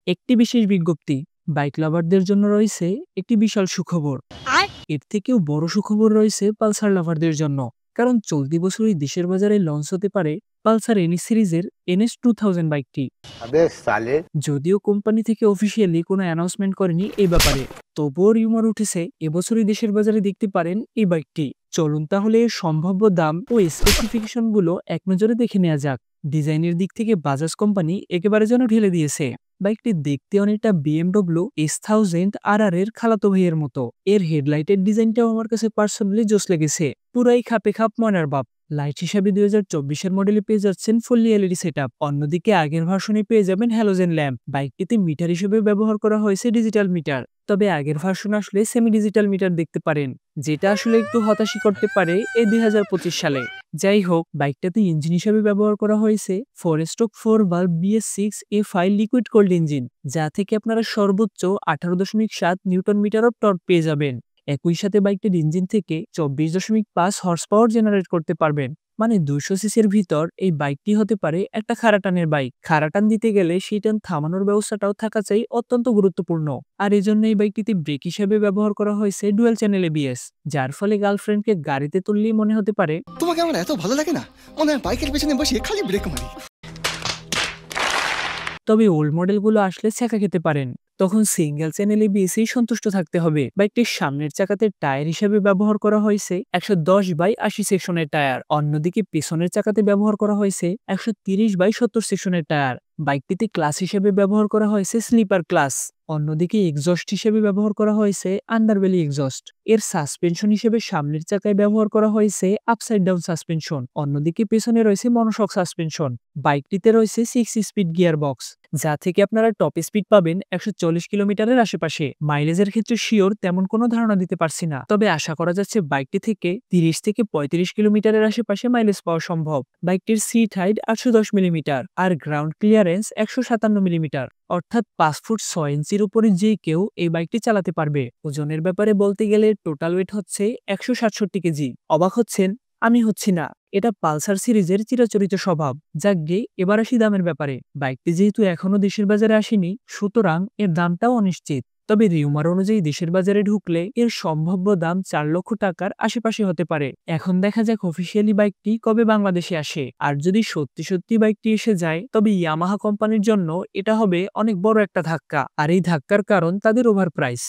একটি বিশেষ বিজ্ঞপ্তি, বাইক লাভারদের জন্য রয়েছে একটি বিশাল সুখবর। এর থেকেও বড় সুখবর রয়েছে পালসার লাভারদের জন্য, কারণ চলতি বছরই দেশের বাজারে লঞ্চ হতে পারে পালসার এনএস সিরিজের NS 2000 বাইকটি। अबे साले। যদিও কোম্পানি থেকে অফিসিয়ালি কোনো অ্যানাউন্সমেন্ট করেনি এই ব্যাপারে, তবুও রিউমার উঠেছে এবছরই দেশের বাজারে দেখতে পারেন এই বাইকটি। চলুন তাহলে এর সম্ভাব্য দাম ও স্পেসিফিকেশন গুলো এক নজরে দেখে নেওয়া যাক। ডিজাইনের দিক থেকে বাজাজ কোম্পানি একেবারে যেন ঢেলে দিয়েছে। বাইকটি দেখতে অনেকটা BMW S1000 RR এর খালাতো ভাইয়ের মতো। এর হেডলাইটের ডিজাইনটাও আমার কাছে পার্সোনালি জোস লেগেছে, পুরাই খাপে খাপ ময়নার বাপ। লাইট হিসাবে 2024-এর মডেলে পেয়ে যাচ্ছেন ফুললি এলইডি সেটআপ। অন্যদিকে আগের ভার্সনে পেয়ে যাবেন হ্যালোজেন ল্যাম্প। বাইকটিতে মিটার হিসেবে ব্যবহার করা হয়েছে ডিজিটাল মিটার, তবে আগের ভার্সন আসলে সেমি ডিজিটাল মিটার দেখতে পারেন, যেটা আসলে একটু হতাশই করতে পারে এই 2025 সালে। যাই হোক, বাইকটাতে ইঞ্জিন হিসেবে ব্যবহার করা হয়েছে 4 valve BS6 liquid cold engine, যা থেকে আপনারা সর্বোচ্চ 18.7 নিউটন মিটার অফ টর্ক পেয়ে যাবেন। একই সাথে বাইকটির ইঞ্জিন থেকে 24.5 হর্স পাওয়ার জেনারেট করতে পারবেন। মানে 200 সিসির ভিতর এই বাইকটি হতে পারে একটা খাড়াটানের বাইক। খাড়াটান দিতে গেলে সেই টান থামানোর ব্যবস্থাটাও থাকা চাই অত্যন্ত গুরুত্বপূর্ণ। আর এই জন্য এই বাইকটিতে ব্রেক হিসেবে ব্যবহার করা হয়েছে ডুয়াল চ্যানেল ABS, যার ফলে গার্লফ্রেন্ডকে গাড়িতে তুললেই মনে হতে পারে তোমাকে আমার এত ভালো লাগে না, মনে হয় বাইকের পেছনে বসে খালি ব্রেক মারি। তবে ওল্ড মডেলগুলো আসলে ছ্যাঁকা খেতে পারেন, তখন সিঙ্গেল চ্যানেল ABS-এই সন্তুষ্ট থাকতে হবে। বাইকটির সামনের চাকাতে টায়ার হিসেবে ব্যবহার করা হয়েছে 110/80 সেকশনের টায়ার। অন্যদিকে পেছনের চাকাতে ব্যবহার করা হয়েছে 130/70 সেকশনের টায়ার। বাইকটিতে ক্লাস হিসেবে ব্যবহার করা হয়েছে স্লিপার ক্লাস। অন্যদিকে এক্সস্ট হিসেবে ব্যবহার করা হয়েছে আন্ডারবেলি এক্সস্ট। এর সাসপেনশন হিসেবে সামনের চাকায় ব্যবহার করা হয়েছে আপসাইড ডাউন সাসপেনশন। অন্যদিকে পেছনে রয়েছে মনোশক সাসপেনশন। বাইকটিতে রয়েছে 6 স্পিড গিয়ার বক্স, যা থেকে আপনারা টপ স্পিড পাবেন 140 কিলোমিটারের আশেপাশে। মাইলেজের ক্ষেত্রে শিওর তেমন কোনো ধারণা দিতে পারছি না, তবে আশা করা যাচ্ছে বাইকটি থেকে 30 থেকে 35 কিলোমিটারের আশেপাশে মাইলেজ পাওয়া সম্ভব। বাইকটির সিট হাইট 810 মিলিমিটার আর গ্রাউন্ড ক্লিয়ারেন্স 157 মিলিমিটার, অর্থাৎ 5 ফুট 6 ইঞ্চির উপরে যে কেউ এই বাইকটি চালাতে পারবে। ওজনের ব্যাপারে বলতে গেলে টোটাল ওয়েট হচ্ছে 167 কেজি। অবাক হচ্ছেন? আমি হচ্ছি না। এটা পালসার সিরিজের চিরাচরিত স্বভাব। যাক গে, এবার আসি দামের ব্যাপারে। বাইকটি যেহেতু এখনো দেশের বাজারে আসেনি, সুতরাং এর দামটাও অনিশ্চিত। তবে রিউমার অনুযায়ী দেশের বাজারে ঢুকলে এর সম্ভাব্য দাম 4 লক্ষ টাকার আশেপাশে হতে পারে। এখন দেখা যাক অফিসিয়ালি বাইকটি কবে বাংলাদেশে আসে। আর যদি সত্যি সত্যি বাইকটি এসে যায়, তবে ইয়ামাহা কোম্পানির জন্য এটা হবে অনেক বড় একটা ধাক্কা। আর এই ধাক্কার কারণ তাদের ওভার প্রাইস।